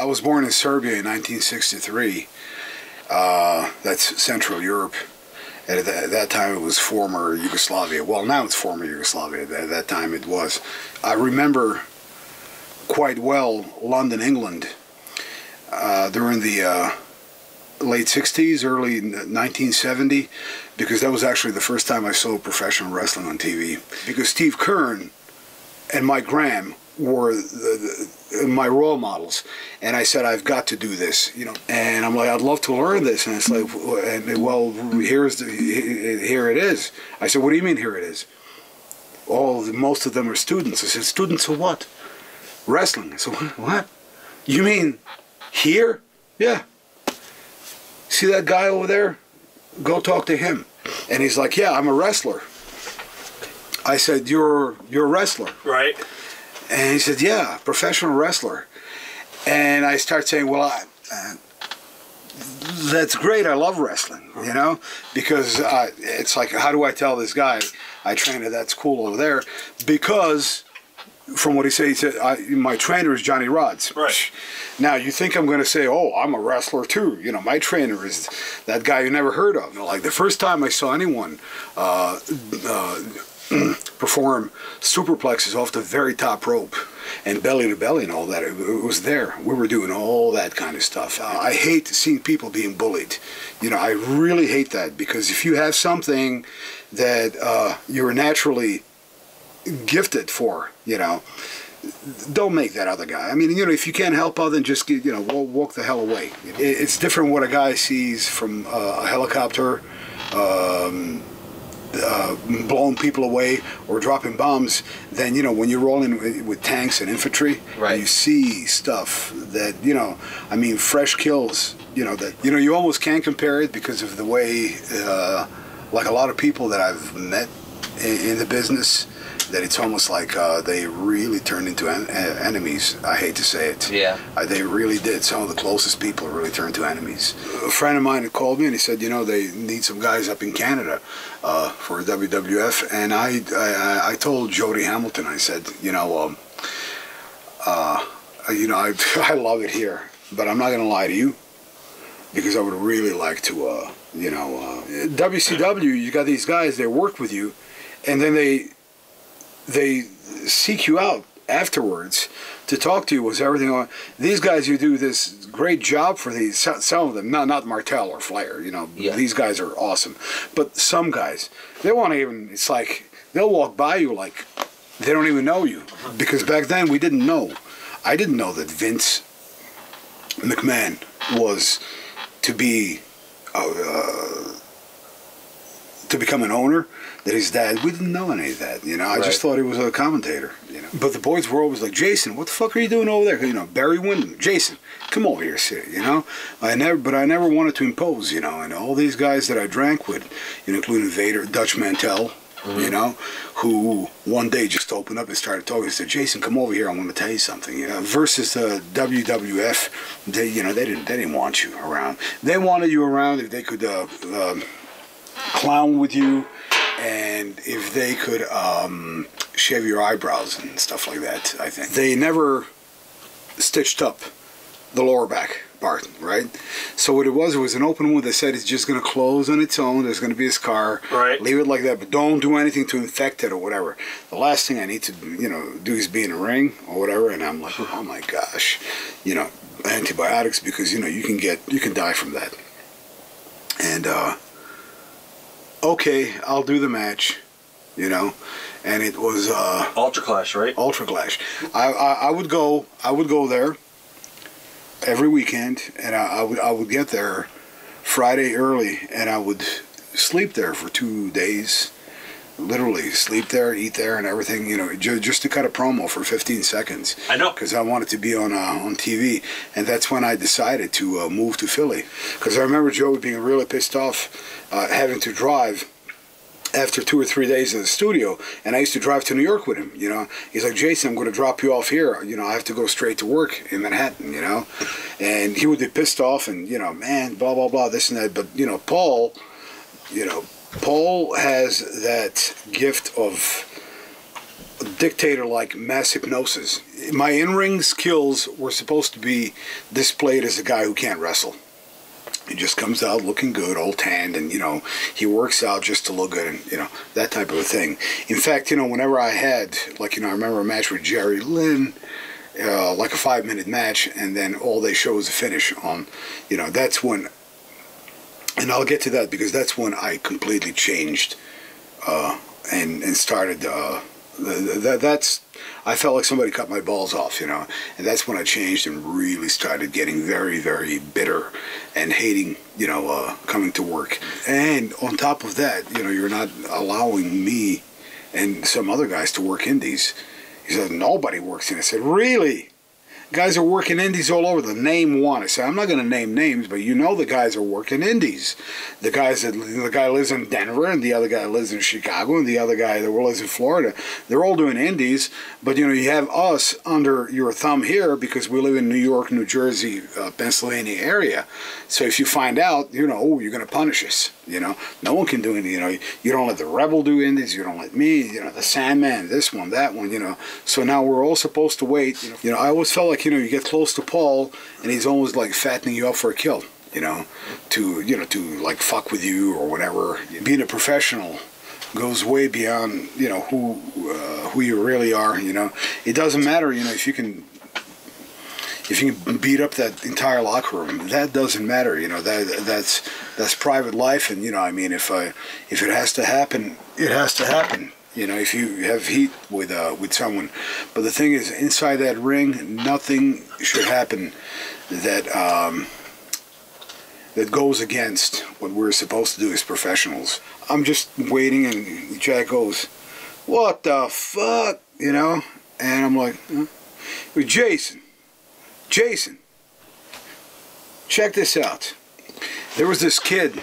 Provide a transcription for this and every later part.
I was born in Serbia in 1963. That's Central Europe. And at that time, it was former Yugoslavia. Well, now it's former Yugoslavia. At that time, it was. I remember quite well London, England, during the late 60s, early 1970, because that was actually the first time I saw professional wrestling on TV. Because Steve Keirn and Mike Graham were my role models, and I said, I've got to do this, you know. And I'm like, I'd love to learn this, and it's like, well, here it is. I said, what do you mean here it is? Most of them are students. I said, students of what? Wrestling. I said, what? You mean here? Yeah. See that guy over there? Go talk to him. And he's like, yeah, I'm a wrestler. I said, you're a wrestler? Right. And he said, yeah, professional wrestler. And I start saying, well, that's great. I love wrestling, you know, because it's like, how do I tell this guy I train at that school over there? Because from what he said, my trainer is Johnny Rods. Right. Now, you think I'm going to say, oh, I'm a wrestler too. You know, my trainer is that guy you never heard of. You know, like the first time I saw anyone perform superplexes off the very top rope and belly to belly and all that, it was there. We were doing all that kind of stuff. I hate seeing people being bullied. You know, I really hate that, because if you have something that you're naturally gifted for, you know, don't make that other guy. I mean, you know, if you can't help out, then just, you know, walk the hell away. It's different what a guy sees from a helicopter, blowing people away or dropping bombs, then, you know, when you're rolling with tanks and infantry, right, you see stuff that, you know, I mean, fresh kills, you know, that, you know, you almost can't compare it because of the way, like a lot of people that I've met in the business, that it's almost like they really turned into enemies. I hate to say it. Yeah. They really did. Some of the closest people really turned to enemies. A friend of mine had called me and he said, you know, they need some guys up in Canada for WWF. And I told Jody Hamilton, I said, you know, I love it here, but I'm not going to lie to you, because I would really like to, you know, WCW, you got these guys, they work with you, and then they seek you out afterwards to talk to you. Was everything on? These guys, you do this great job for these. Some of them, not Martel or Flair. You know, yeah, these guys are awesome. But some guys, they want to even. It's like they'll walk by you like they don't even know you, because back then we didn't know. I didn't know that Vince McMahon was to be to become an owner. That his dad, we didn't know any of that, you know. I just thought he was a commentator, you know. But the boys were always like, Jason, what the fuck are you doing over there? You know, Barry Windham, Jason, come over here, sit, you know. But I never wanted to impose, you know. And all these guys that I drank with, you know, including Vader, Dutch Mantel, you know, who one day just opened up and started talking. He said, Jason, come over here, I want to tell you something, you know. Versus the WWF, they, you know, they didn't want you around. They wanted you around if they could clown with you, and if they could shave your eyebrows and stuff like that. I think they never stitched up the lower back part, right? So what it was an open wound. They said it's just going to close on its own. There's going to be a scar. Right. Leave it like that, but don't do anything to infect it or whatever. The last thing I need to, you know, do is be in a ring or whatever. And I'm like, oh my gosh, you know, antibiotics, because, you know, you can die from that. And okay, I'll do the match, you know, and it was Ultra Clash, right? Ultra Clash. I would go there every weekend, and I would get there Friday early, and I would sleep there for 2 days, literally sleep there, eat there, and everything, you know, just to cut a promo for 15 seconds. I know, because I wanted to be on TV, and that's when I decided to move to Philly, because I remember Joe being really pissed off having to drive after 2 or 3 days in the studio, and I used to drive to New York with him, you know. He's like, Jason, I'm going to drop you off here, you know, I have to go straight to work in Manhattan, you know. And he would be pissed off and, you know, man, blah, blah, blah, this and that. But, you know, Paul has that gift of dictator-like mass hypnosis. my in-ring skills were supposed to be displayed as a guy who can't wrestle. He just comes out looking good, all tanned, and, you know, he works out just to look good, and, you know, that type of a thing. In fact, you know, whenever I had, like, you know, I remember a match with Jerry Lynn, like a 5-minute match, and then all they show is a finish on, you know, that's when, and I'll get to that because that's when I completely changed and started, I felt like somebody cut my balls off, you know, and that's when I changed and really started getting very, very bitter and hating, you know, coming to work. And on top of that, you know, you're not allowing me and some other guys to work indies. He said, nobody works in it. I said, really? Guys are working indies all over. The name one. I said, I'm not going to name names, but you know the guys are working indies. The guy lives in Denver, and the other guy lives in Chicago, and the other guy that lives in Florida. They're all doing indies, but you know you have us under your thumb here because we live in New York, New Jersey, Pennsylvania area. So if you find out, you know, oh, you're going to punish us. You know, no one can do anything. You know, you don't let the Rebel do indies. You don't let me. You know, the Sandman, this one, that one. You know, so now we're all supposed to wait. You know, I always felt like, you know, you get close to Paul, and he's always like fattening you up for a kill. You know, to like fuck with you or whatever. Being a professional goes way beyond, you know, who you really are. You know, it doesn't matter. You know, if you can beat up that entire locker room, that doesn't matter. You know, that's private life, and you know, I mean, if it has to happen, it has to happen. You know, if you have heat with someone, but the thing is, inside that ring, nothing should happen that that goes against what we're supposed to do as professionals. I'm just waiting, and Jack goes, "What the fuck?" You know, and I'm like, huh? Jason, check this out. There was this kid,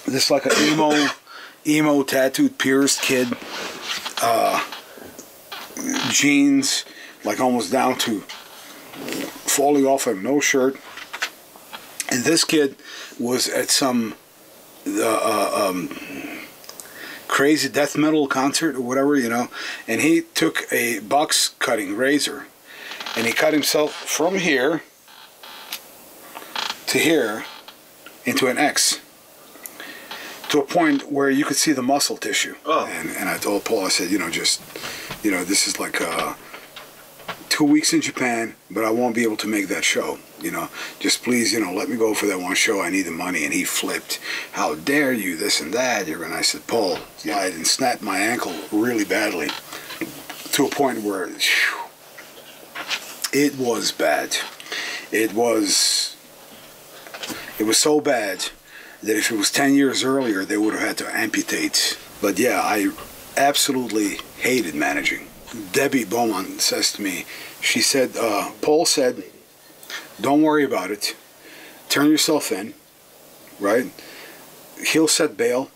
this like an emo tattooed pierced kid, jeans like almost down to falling off him, no shirt, and this kid was at some crazy death metal concert or whatever, you know, and he took a box cutting razor and he cut himself from here to here into an X, to a point where you could see the muscle tissue. Oh. And I told Paul, I said, you know, just, you know, this is like 2 weeks in Japan, but I won't be able to make that show. You know, just please, you know, let me go for that one show. I need the money. And he flipped. How dare you, this and that. I said, Paul, yeah, I didn't snap my ankle really badly to a point where it was bad. It was so bad that if it was 10 years earlier, they would have had to amputate. But yeah, I absolutely hated managing. Debbie Beaumont says to me, she said, Paul said, don't worry about it. Turn yourself in, right? He'll set bail,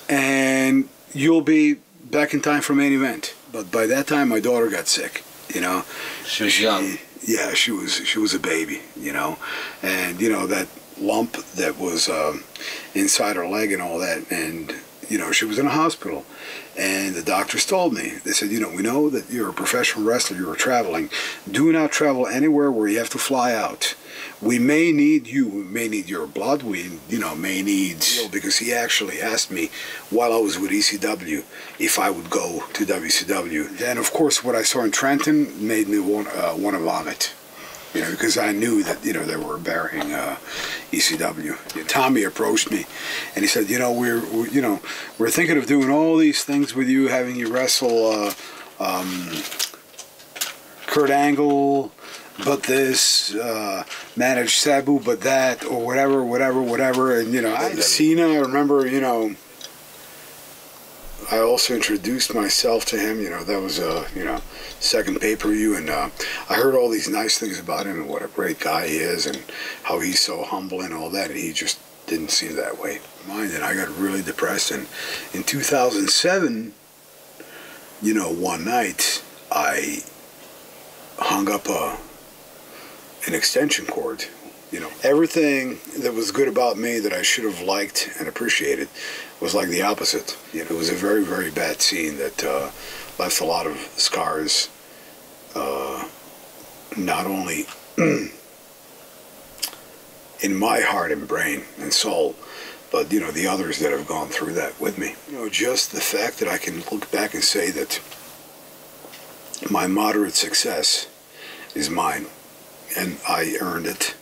and you'll be back in time for main event. But by that time, my daughter got sick, you know. She was young. Yeah, she was a baby, you know. And, you know, that lump that was inside her leg and all that, and you know, she was in a hospital, and the doctors told me, they said, you know, we know that you're a professional wrestler, you're traveling, do not travel anywhere where you have to fly out. We may need you, we may need your blood, we, you know, may need, because he actually asked me while I was with ECW if I would go to WCW. And of course what I saw in Trenton made me want to vomit. You know, because I knew that, you know, they were burying ECW. Tommy approached me, and he said, you know, we're thinking of doing all these things with you, having you wrestle Kurt Angle, but this, manage Sabu, but that, or whatever. And, you know, Cena, I remember, you know, I also introduced myself to him, you know, that was you know, second pay-per-view, and I heard all these nice things about him and what a great guy he is and how he's so humble and all that, and he just didn't seem that way. And I got really depressed, and in 2007, you know, one night, I hung up an extension cord. You know, everything that was good about me that I should have liked and appreciated was like the opposite. You know, it was a very, very bad scene that left a lot of scars not only in my heart and brain and soul, but the others that have gone through that with me. Just the fact that I can look back and say that my moderate success is mine, and I earned it.